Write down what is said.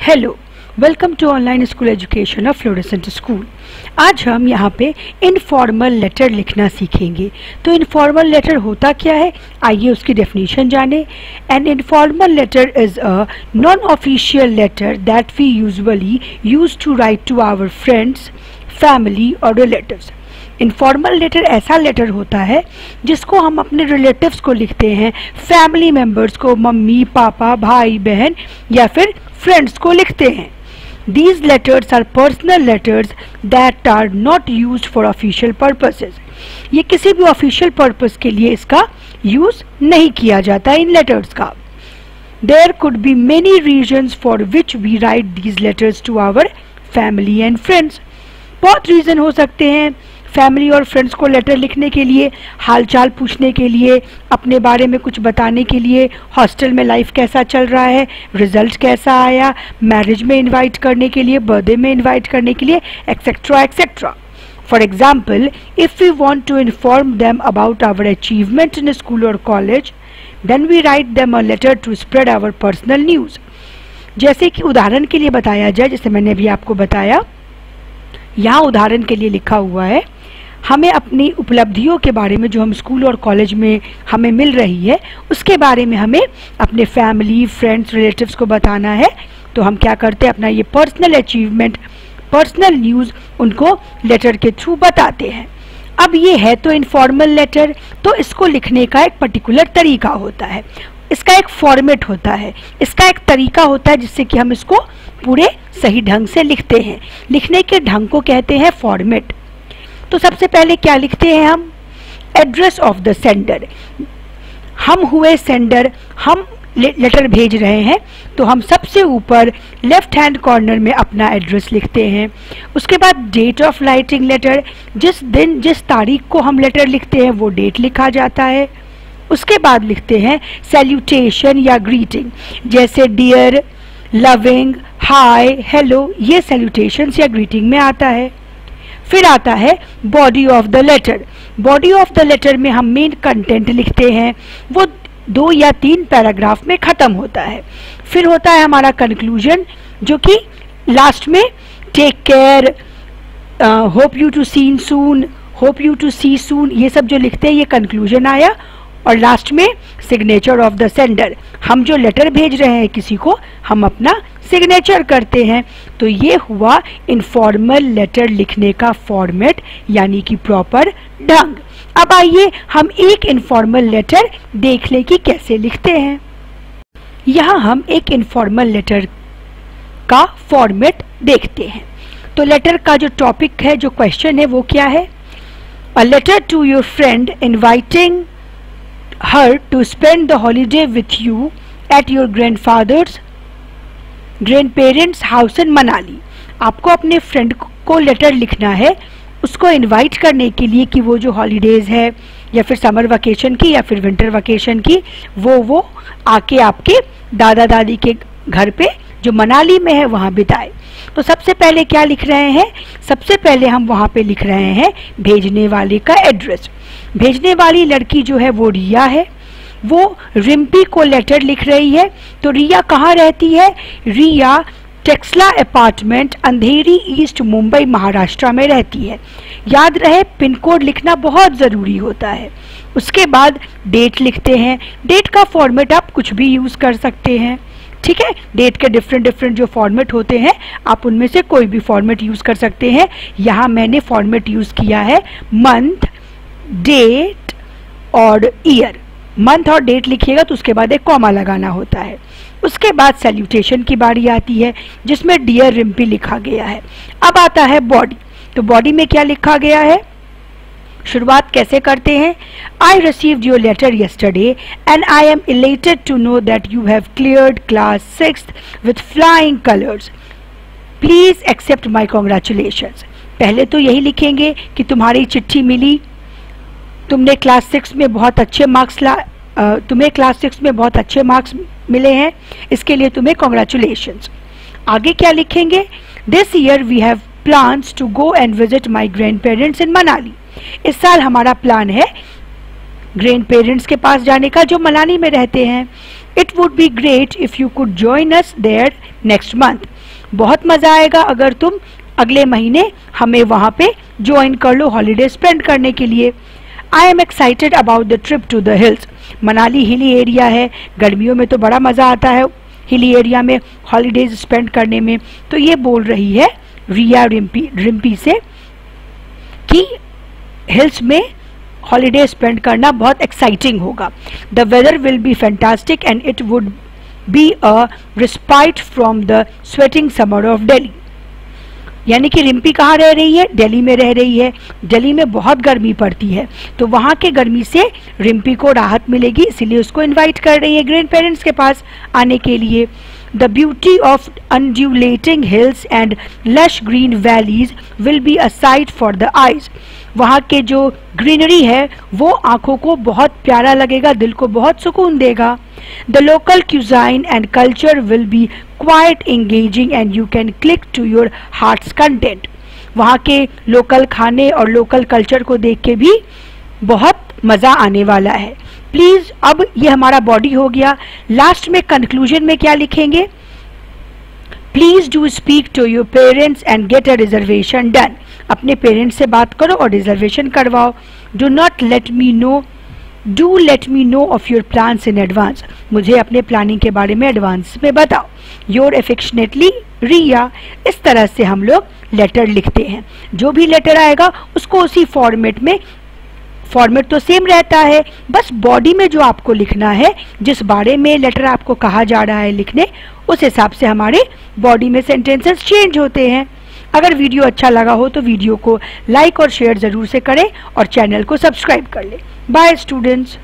Hello, welcome to online school education of fluorescent school. आज हम यहाँ पे इनफॉर्मल लेटर लिखना सीखेंगे। तो इनफॉर्मल लेटर होता क्या है, आइए उसकी डेफिनेशन जाने। An informal letter is a non official letter that we usually use to write to our friends, family और रिलेटिव्स। इनफॉर्मल लेटर ऐसा लेटर होता है जिसको हम अपने रिलेटिव्स को लिखते हैं, फैमिली मेम्बर्स को, मम्मी पापा भाई बहन या फिर फ्रेंड्स को लिखते हैं। These letters are personal letters that are not used for official purposes. ये किसी भी ऑफिशियल पर्पस के लिए इसका यूज नहीं किया जाता इन लेटर्स का। There could be many reasons for which we write these letters to our family and friends. बहुत रीज़न हो सकते हैं फैमिली और फ्रेंड्स को लेटर लिखने के लिए, हालचाल पूछने के लिए, अपने बारे में कुछ बताने के लिए, हॉस्टल में लाइफ कैसा चल रहा है, रिजल्ट कैसा आया, मैरिज में इनवाइट करने के लिए, बर्थडे में इनवाइट करने के लिए, etcetera etcetera. For example, if we want to inform them about our achievement in school और college, then we write them a letter to spread our personal news. जैसे कि उदाहरण के लिए बताया जाए, जैसे मैंने अभी आपको बताया, यहाँ उदाहरण के लिए लिखा हुआ है, हमें अपनी उपलब्धियों के बारे में जो हम स्कूल और कॉलेज में हमें मिल रही है उसके बारे में हमें अपने फैमिली, फ्रेंड्स, रिलेटिव्स को बताना है। तो हम क्या करते हैं, अपना ये पर्सनल अचीवमेंट, पर्सनल न्यूज़ उनको लेटर के थ्रू बताते हैं। अब ये है तो इनफॉर्मल लेटर, तो इसको लिखने का एक पर्टिकुलर तरीका होता है, इसका एक फॉर्मेट होता है, इसका एक तरीका होता है जिससे कि हम इसको पूरे सही ढंग से लिखते हैं। लिखने के ढंग को कहते हैं फॉर्मेट। तो सबसे पहले क्या लिखते हैं हम, एड्रेस ऑफ द सेंडर। हम हुए सेंडर, हम लेटर भेज रहे हैं, तो हम सबसे ऊपर लेफ्ट हैंड कॉर्नर में अपना एड्रेस लिखते हैं। उसके बाद डेट ऑफ राइटिंग लेटर, जिस दिन जिस तारीख को हम लेटर लिखते हैं वो डेट लिखा जाता है। उसके बाद लिखते हैं सैल्यूटेशन या ग्रीटिंग, जैसे डियर, लविंग, हाय, हेलो, ये सैल्यूटेशंस या ग्रीटिंग में आता है। फिर आता है body of the letter. Body of the letter में हम मेन कंटेंट लिखते हैं, वो 2 या 3 पैराग्राफ में ख़त्म होता है। फिर होता है हमारा कंक्लूजन, जो कि लास्ट में take care, hope you to seen soon, hope you to see soon, ये सब जो लिखते हैं ये कंक्लूजन आया। और लास्ट में सिग्नेचर ऑफ द सेंडर, हम जो लेटर भेज रहे हैं किसी को, हम अपना सिग्नेचर करते हैं। तो ये हुआ इनफॉर्मल लेटर लिखने का फॉर्मेट, यानी कि प्रॉपर ढंग। अब आइए हम एक इनफॉर्मल लेटर देख लें कि कैसे लिखते हैं। यहाँ हम एक इनफॉर्मल लेटर का फॉर्मेट देखते हैं। तो लेटर का जो टॉपिक है, जो क्वेश्चन है, वो क्या है, a letter to your friend inviting her to spend the holiday with you at your grandparents house in Manali। आपको अपने फ्रेंड को लेटर लिखना है, उसको इनवाइट करने के लिए कि वो जो हॉलीडेज है या फिर समर वेकेशन की या फिर विंटर वेकेशन की, वो आके आपके दादा दादी के घर पे जो मनाली में है वहाँ बिताए। तो सबसे पहले क्या लिख रहे हैं, सबसे पहले हम वहाँ पे लिख रहे हैं भेजने वाले का एड्रेस। भेजने वाली लड़की जो है वो रिया है, वो रिम्पी को लेटर लिख रही है। तो रिया कहाँ रहती है, रिया टेक्सला अपार्टमेंट, अंधेरी ईस्ट, मुंबई, महाराष्ट्र में रहती है। याद रहे पिन कोड लिखना बहुत ज़रूरी होता है। उसके बाद डेट लिखते हैं। डेट का फॉर्मेट आप कुछ भी यूज़ कर सकते हैं, ठीक है। डेट के डिफरेंट जो फॉर्मेट होते हैं, आप उनमें से कोई भी फॉर्मेट यूज़ कर सकते हैं। यहाँ मैंने फॉर्मेट यूज़ किया है मंथ, डेट और ईयर। मंथ और डेट लिखिएगा तो उसके बाद एक कॉमा लगाना होता है। उसके बाद सैल्यूटेशन की बारी आती है, जिसमें डियर रिम्पी लिखा गया है। अब आता है बॉडी। तो बॉडी में क्या लिखा गया है, शुरुआत कैसे करते हैं, I received your letter yesterday and I am elated to know that you have cleared class 6th with flying colours, please accept my congratulations. पहले तो यही लिखेंगे कि तुम्हारी चिट्ठी मिली, तुमने क्लास 6 में बहुत अच्छे मार्क्स तुम्हें क्लास 6 में बहुत अच्छे मार्क्स मिले हैं, इसके लिए तुम्हें कॉन्ग्रेचुलेशंस। आगे क्या लिखेंगे, this year we have plans to go and visit my grandparents in Manali. इस साल हमारा प्लान है ग्रैंड पेरेंट्स के पास जाने का जो मनाली में रहते हैं। It would be great if you could join us there next month. बहुत मज़ा आएगा अगर तुम अगले महीने हमें वहाँ पे ज्वाइन कर लो हॉलीडे स्पेंड करने के लिए। I am excited about the trip to the hills. Manali hilly area है, गर्मियों में तो बड़ा मज़ा आता है हिली एरिया में हॉलीडेज स्पेंड करने में। तो ये बोल रही है रिया रिम्पी से कि हिल्स में हॉलीडे स्पेंड करना बहुत एक्साइटिंग होगा। The weather will be fantastic and it would be a respite from the sweating summer of Delhi. यानी कि रिम्पी कहाँ रह रही है? दिल्ली में रह रही है। दिल्ली में बहुत गर्मी पड़ती है, तो वहाँ के गर्मी से रिम्पी को राहत मिलेगी, इसीलिए उसको इनवाइट कर रही है ग्रैंड पेरेंट्स के पास आने के लिए। The beauty of undulating hills and lush green valleys will be a sight for the eyes. वहाँ के जो ग्रीनरी है वो आँखों को बहुत प्यारा लगेगा, दिल को बहुत सुकून देगा। The local cuisine and culture will be quite engaging and you can click to your heart's content. वहाँ के लोकल खाने और लोकल कल्चर को देख के भी बहुत मज़ा आने वाला है। प्लीज़, अब ये हमारा बॉडी हो गया। लास्ट में कंक्लूजन में क्या लिखेंगे? Please do speak to your parents and get a reservation done. अपने पेरेंट्स से बात करो और रिजर्वेशन करवाओ। Do not let me know do let me know of your plans in advance. मुझे अपने प्लानिंग के बारे में एडवांस में बताओ। Your affectionately Riya. इस तरह से हम लोग लेटर लिखते हैं। जो भी लेटर आएगा उसको उसी फॉर्मेट में, फॉर्मेट तो सेम रहता है, बस बॉडी में जो आपको लिखना है, जिस बारे में लेटर आपको कहा जा रहा है लिखने, उस हिसाब से हमारे बॉडी में सेंटेंसेस चेंज होते हैं। अगर वीडियो अच्छा लगा हो तो वीडियो को लाइक और शेयर ज़रूर से करें और चैनल को सब्सक्राइब कर लें। Bye students.